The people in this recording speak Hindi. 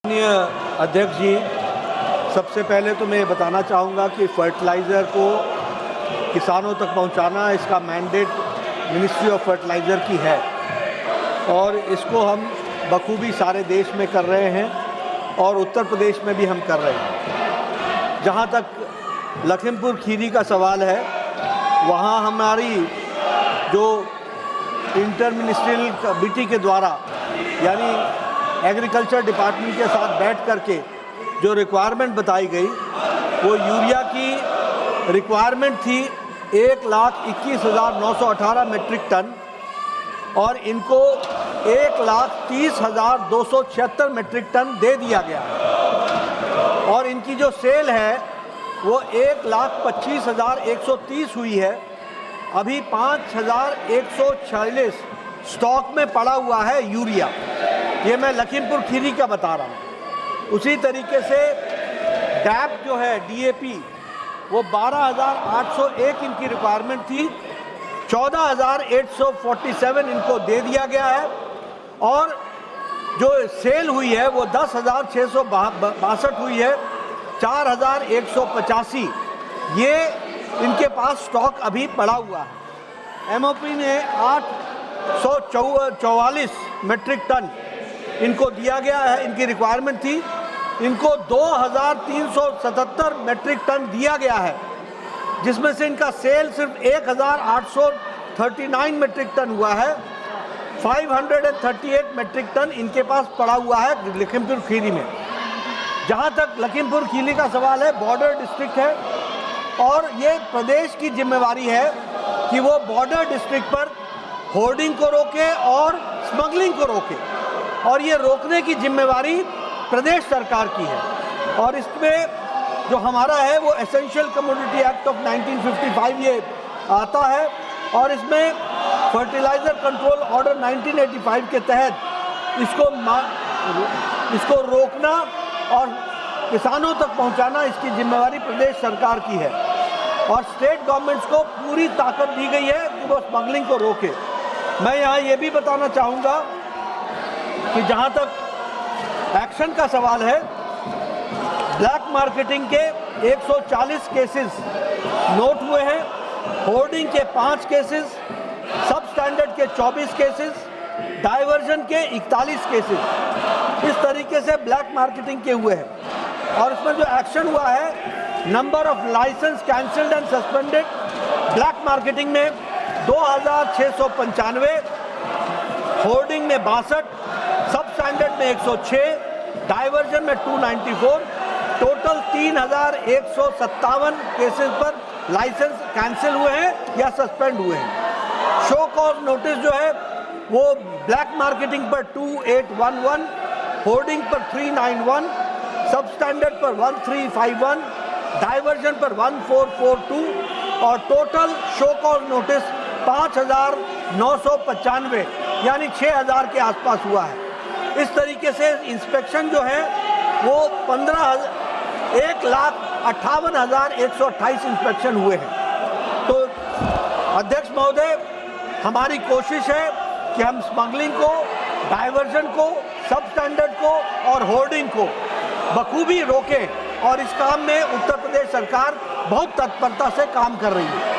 माननीय अध्यक्ष जी, सबसे पहले तो मैं बताना चाहूँगा कि फर्टिलाइज़र को किसानों तक पहुँचाना इसका मैंडेट मिनिस्ट्री ऑफ फर्टिलाइज़र की है और इसको हम बखूबी सारे देश में कर रहे हैं और उत्तर प्रदेश में भी हम कर रहे हैं। जहाँ तक लखीमपुर खीरी का सवाल है, वहाँ हमारी जो इंटर मिनिस्ट्रियल कमेटी के द्वारा यानी एग्रीकल्चर डिपार्टमेंट के साथ बैठ करके जो रिक्वायरमेंट बताई गई, वो यूरिया की रिक्वायरमेंट थी 1,21,918 मेट्रिक टन और इनको 1,30,276 मेट्रिक टन दे दिया गया है और इनकी जो सेल है वो 1,25,130 हुई है। अभी 5,146 स्टॉक में पड़ा हुआ है यूरिया। ये मैं लखीमपुर खीरी का बता रहा हूँ। उसी तरीके से डैप जो है DAP वो 12,801 इनकी रिक्वायरमेट थी, 14,847 इनको दे दिया गया है और जो सेल हुई है वो 10,662 हुई है, 4,185 ये इनके पास स्टॉक अभी पड़ा हुआ है। MOP ने 844 मेट्रिक टन इनको दिया गया है, इनकी रिक्वायरमेंट थी। इनको 2,377 मेट्रिक टन दिया गया है, जिसमें से इनका सेल सिर्फ 1,839 मेट्रिक टन हुआ है। 538 मेट्रिक टन इनके पास पड़ा हुआ है लखीमपुर खीरी में। जहां तक लखीमपुर खीरी का सवाल है, बॉर्डर डिस्ट्रिक्ट है और ये प्रदेश की जिम्मेवारी है कि वो बॉर्डर डिस्ट्रिक्ट पर होर्डिंग को रोके और स्मगलिंग को रोके और ये रोकने की जिम्मेवारी प्रदेश सरकार की है। और इसमें जो हमारा है वो एसेंशियल कमोडिटी एक्ट ऑफ 1955 ये आता है और इसमें फर्टिलाइज़र कंट्रोल ऑर्डर 1985 के तहत इसको रोकना और किसानों तक पहुंचाना इसकी जिम्मेवारी प्रदेश सरकार की है और स्टेट गवर्नमेंट्स को पूरी ताकत दी गई है कि वो स्मगलिंग को रोके। मैं यहाँ ये भी बताना चाहूँगा कि जहाँ तक एक्शन का सवाल है, ब्लैक मार्केटिंग के 140 केसेस नोट हुए हैं, होर्डिंग के 5 केसेस, सब स्टैंडर्ड के 24 केसेस, डाइवर्जन के 41 केसेस इस तरीके से ब्लैक मार्केटिंग के हुए हैं। और इसमें जो एक्शन हुआ है, number of licence cancelled and suspended black marketing में 2,695, होर्डिंग में 62, सब स्टैंडर्ड में 106, डाइवर्जन में 294, टोटल 3,157 केसेस पर लाइसेंस कैंसिल हुए हैं या सस्पेंड हुए हैं। शो कॉज नोटिस जो है वो ब्लैक मार्केटिंग पर 2811, होर्डिंग पर 391, सब स्टैंडर्ड पर 1351, डाइवर्जन पर 1442 और टोटल शो कॉज नोटिस 5,995 यानी 6,000 के आसपास हुआ है। इस तरीके से इंस्पेक्शन जो है वो 1,58,128 इंस्पेक्शन हुए हैं। तो अध्यक्ष महोदय, हमारी कोशिश है कि हम स्मगलिंग को, डाइवर्जन को, सब स्टैंडर्ड को और होर्डिंग को बखूबी रोकें और इस काम में उत्तर प्रदेश सरकार बहुत तत्परता से काम कर रही है।